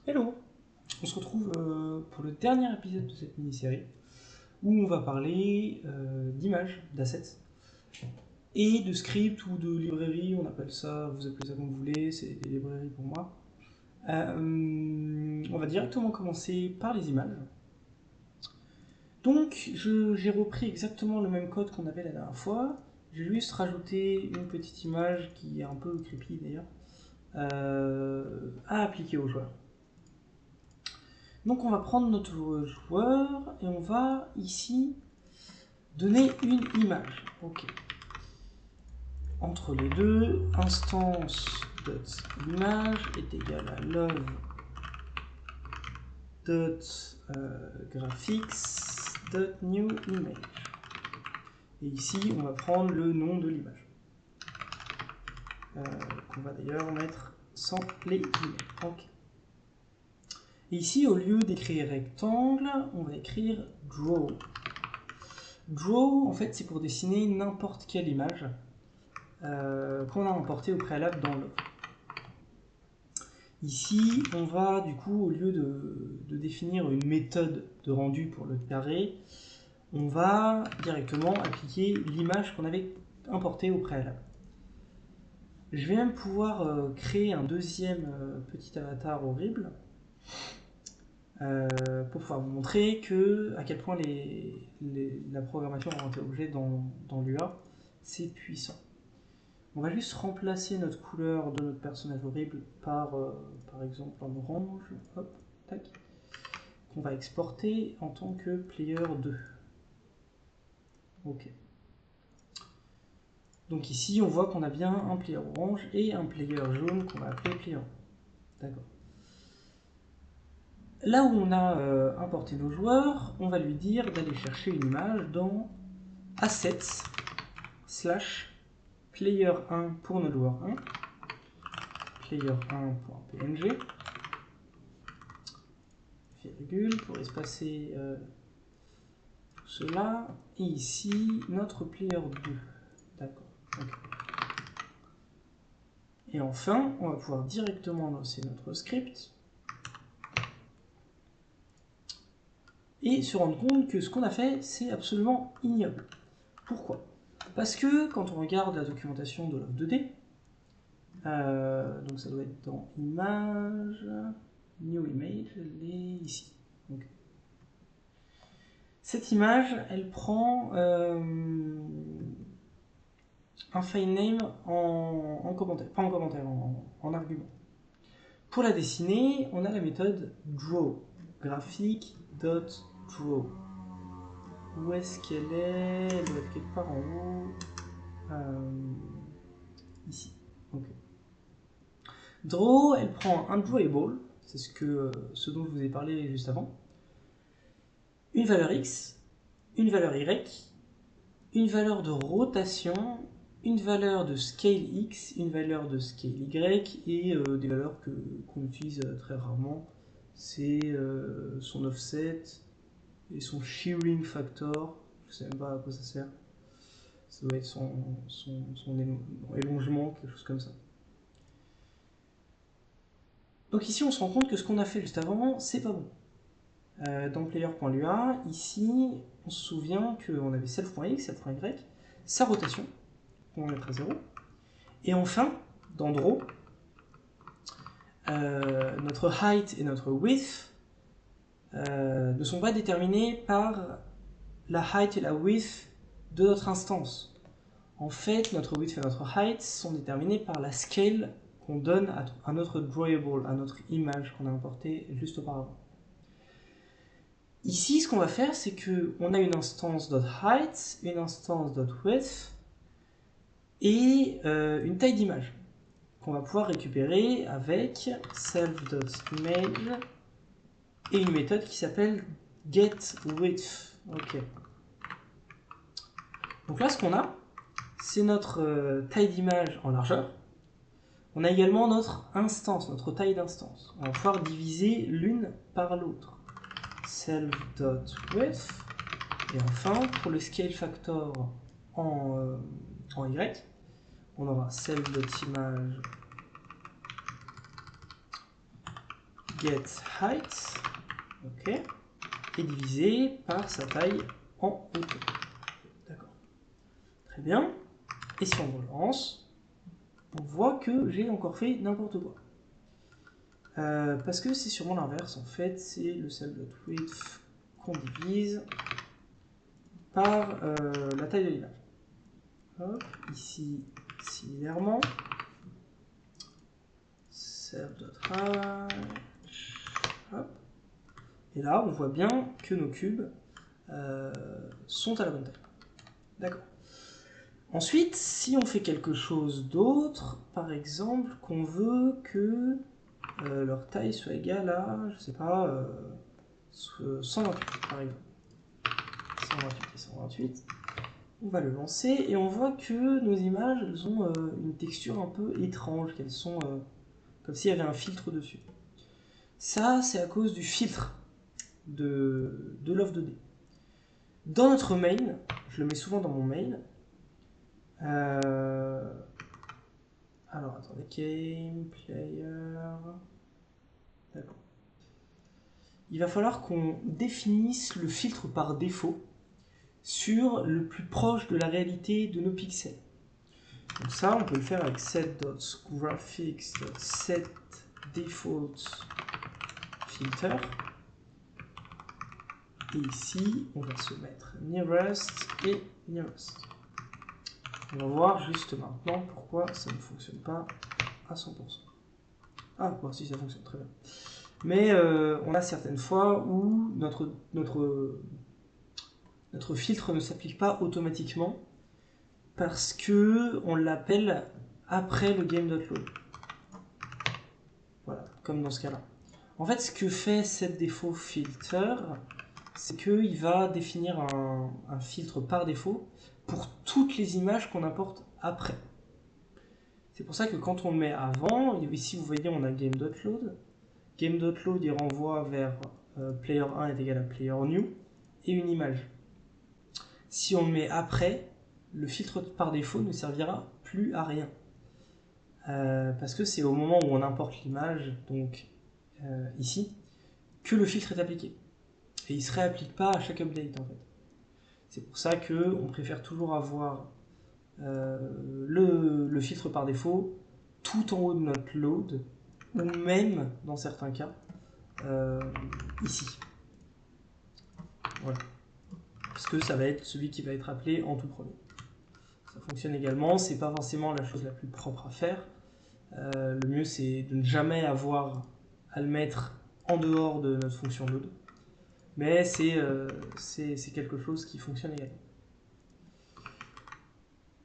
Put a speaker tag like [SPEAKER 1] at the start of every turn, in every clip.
[SPEAKER 1] Hello, on se retrouve pour le dernier épisode de cette mini-série où on va parler d'images, d'assets et de scripts ou de librairies, on appelle ça, vous appelez ça comme vous voulez, c'est des librairies pour moi. On va directement commencer par les images. Donc j'ai repris exactement le même code qu'on avait la dernière fois, j'ai juste rajouté une petite image qui est un peu creepy d'ailleurs à appliquer aux joueurs. Donc on va prendre notre joueur et on va ici donner une image. Ok. Entre les deux, instance.image est égal à love.graphics.newImage. Et ici, on va prendre le nom de l'image. Qu'on va d'ailleurs mettre sans les guillemets. Okay. Et ici, au lieu d'écrire rectangle, on va écrire draw. Draw, en fait, c'est pour dessiner n'importe quelle image qu'on a importée au préalable dans Love. Ici, on va, du coup, au lieu de définir une méthode de rendu pour le carré, on va directement appliquer l'image qu'on avait importée au préalable. Je vais même pouvoir créer un deuxième petit avatar horrible pour pouvoir vous montrer à quel point la programmation orientée objet dans l'UA, c'est puissant. On va juste remplacer notre couleur de notre personnage horrible par exemple un orange, hop, tac, qu'on va exporter en tant que player 2. Ok. Donc ici, on voit qu'on a bien un player orange et un player jaune qu'on va appeler player 1. D'accord. Là où on a importé nos joueurs, on va lui dire d'aller chercher une image dans assets / player 1 pour notre joueur 1, player1.png, virgule pour espacer tout cela, et ici notre player 2. D'accord. Okay. Et enfin, on va pouvoir directement lancer notre script et se rendre compte que ce qu'on a fait, c'est absolument ignoble. Pourquoi? Parce que quand on regarde la documentation de Love 2D, donc ça doit être dans Image, New Image, elle est ici. Okay. Cette image, elle prend un file name en commentaire, pas en commentaire, en argument. Pour la dessiner, on a la méthode draw, graphic.draw. Où est-ce qu'elle est? Elle doit être quelque part en haut. Ici. Okay. Draw, elle prend un drawable, c'est ce dont je vous ai parlé juste avant, une valeur x, une valeur y, une valeur de rotation, une valeur de scale x, une valeur de scale y et des valeurs qu'on utilise très rarement. C'est son offset et son shearing factor. Je sais même pas à quoi ça sert. Ça doit être son élongement, quelque chose comme ça. Donc ici, on se rend compte que ce qu'on a fait juste avant, c'est pas bon. Dans player.lua, ici, on se souvient qu'on avait self.x, self.y, sa rotation, on va mettre à 0. Et enfin, dans draw, notre height et notre width ne sont pas déterminés par la height et la width de notre instance. En fait, notre width et notre height sont déterminés par la scale qu'on donne à notre drawable, à notre image qu'on a importée juste auparavant. Ici, ce qu'on va faire, c'est qu'on a une instance.height, une instance.width et une taille d'image qu'on va pouvoir récupérer avec self.image et une méthode qui s'appelle getWidth. Ok. Donc là, ce qu'on a, c'est notre taille d'image en largeur. On a également notre instance, notre taille d'instance. On va pouvoir diviser l'une par l'autre. Self.width. Et enfin, pour le scale factor en Y, on aura self.image getHeight, ok, est divisé par sa taille en hauteur. D'accord. Très bien. Et si on relance, on voit que j'ai encore fait n'importe quoi. Parce que c'est sûrement l'inverse, en fait, c'est le cell.width qu'on divise par la taille de l'image. Hop, ici, similairement, cell.height, hop. Et là, on voit bien que nos cubes sont à la bonne taille. D'accord. Ensuite, si on fait quelque chose d'autre, par exemple, qu'on veut que leur taille soit égale à, je sais pas, 128 par exemple. 128 et 128. On va le lancer et on voit que nos images elles ont une texture un peu étrange, qu'elles sont comme s'il y avait un filtre dessus. Ça, c'est à cause du filtre de Love 2D. Dans notre main, je le mets souvent dans mon main. Alors, attendez, game, player... D'accord. Il va falloir qu'on définisse le filtre par défaut sur le plus proche de la réalité de nos pixels. Donc ça, on peut le faire avec set.graphics.setDefaultFilter. Et ici, on va se mettre nearest et nearest. On va voir juste maintenant pourquoi ça ne fonctionne pas à 100%. Ah, bon, si ça fonctionne très bien. Mais on a certaines fois où notre filtre ne s'applique pas automatiquement parce que on l'appelle après le game.load. Voilà, comme dans ce cas-là. En fait, ce que fait setDefaultFilter, c'est qu'il va définir un filtre par défaut pour toutes les images qu'on apporte après. C'est pour ça que quand on le met avant, ici vous voyez on a game.load. Game.load il renvoie vers player1 est égal à player_new et une image. Si on le met après, le filtre par défaut ne servira plus à rien. Parce que c'est au moment où on importe l'image, donc ici, que le filtre est appliqué. Et il ne se réapplique pas à chaque update en fait. C'est pour ça qu'on préfère toujours avoir le filtre par défaut tout en haut de notre load, ou même, dans certains cas, ici. Voilà. Parce que ça va être celui qui va être appelé en tout premier. Ça fonctionne également, c'est pas forcément la chose la plus propre à faire. Le mieux c'est de ne jamais avoir à le mettre en dehors de notre fonction load. Mais c'est quelque chose qui fonctionne également.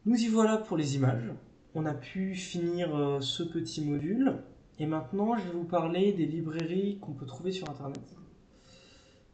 [SPEAKER 1] Nous y voilà pour les images. On a pu finir ce petit module. Et maintenant, je vais vous parler des librairies qu'on peut trouver sur Internet.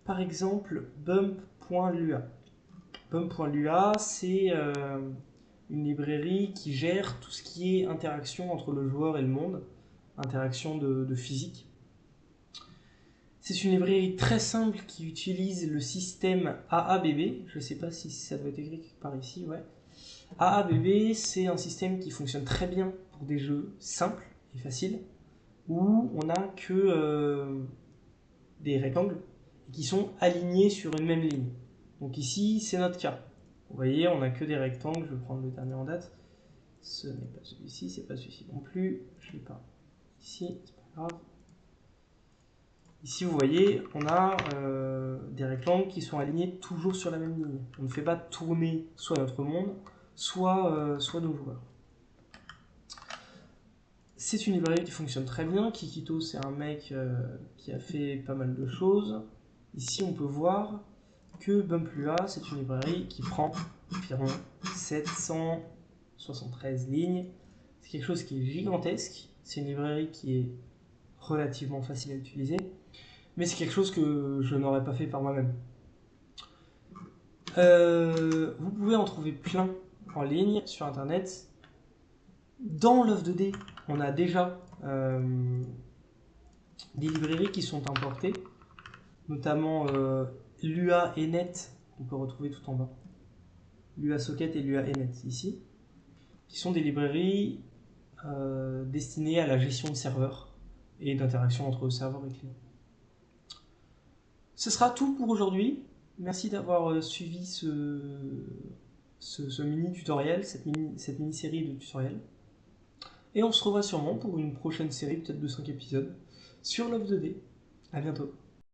[SPEAKER 1] Par exemple, bump.lua. Bump.lua, c'est une librairie qui gère tout ce qui est interaction entre le joueur et le monde, interaction de physique. C'est une librairie très simple qui utilise le système AABB. Je ne sais pas si ça doit être écrit par ici, ouais. AABB, c'est un système qui fonctionne très bien pour des jeux simples et faciles, où on n'a que des rectangles qui sont alignés sur une même ligne. Donc ici, c'est notre cas. Vous voyez, on n'a que des rectangles. Je vais prendre le dernier en date. Ce n'est pas celui-ci, c'est pas celui-ci non plus. Je ne l'ai pas ici, c'est pas grave. Ici, vous voyez, on a des rectangles qui sont alignés toujours sur la même ligne. On ne fait pas tourner soit notre monde, soit nos joueurs. C'est une librairie qui fonctionne très bien. Kikito, c'est un mec qui a fait pas mal de choses. Ici, on peut voir que bump.lua, c'est une librairie qui prend environ 773 lignes. C'est quelque chose qui est gigantesque. C'est une librairie qui est relativement facile à utiliser. Mais c'est quelque chose que je n'aurais pas fait par moi-même. Vous pouvez en trouver plein en ligne sur Internet. Dans Love 2D, on a déjà des librairies qui sont importées, notamment Lua et Net, qu'on peut retrouver tout en bas. Lua Socket et Lua et Net, ici, qui sont des librairies destinées à la gestion de serveurs. et d'interaction entre serveur et client. Ce sera tout pour aujourd'hui. Merci d'avoir suivi ce mini tutoriel, cette mini-série de tutoriels. Et on se revoit sûrement pour une prochaine série, peut-être de 5 épisodes, sur Love 2D. À bientôt.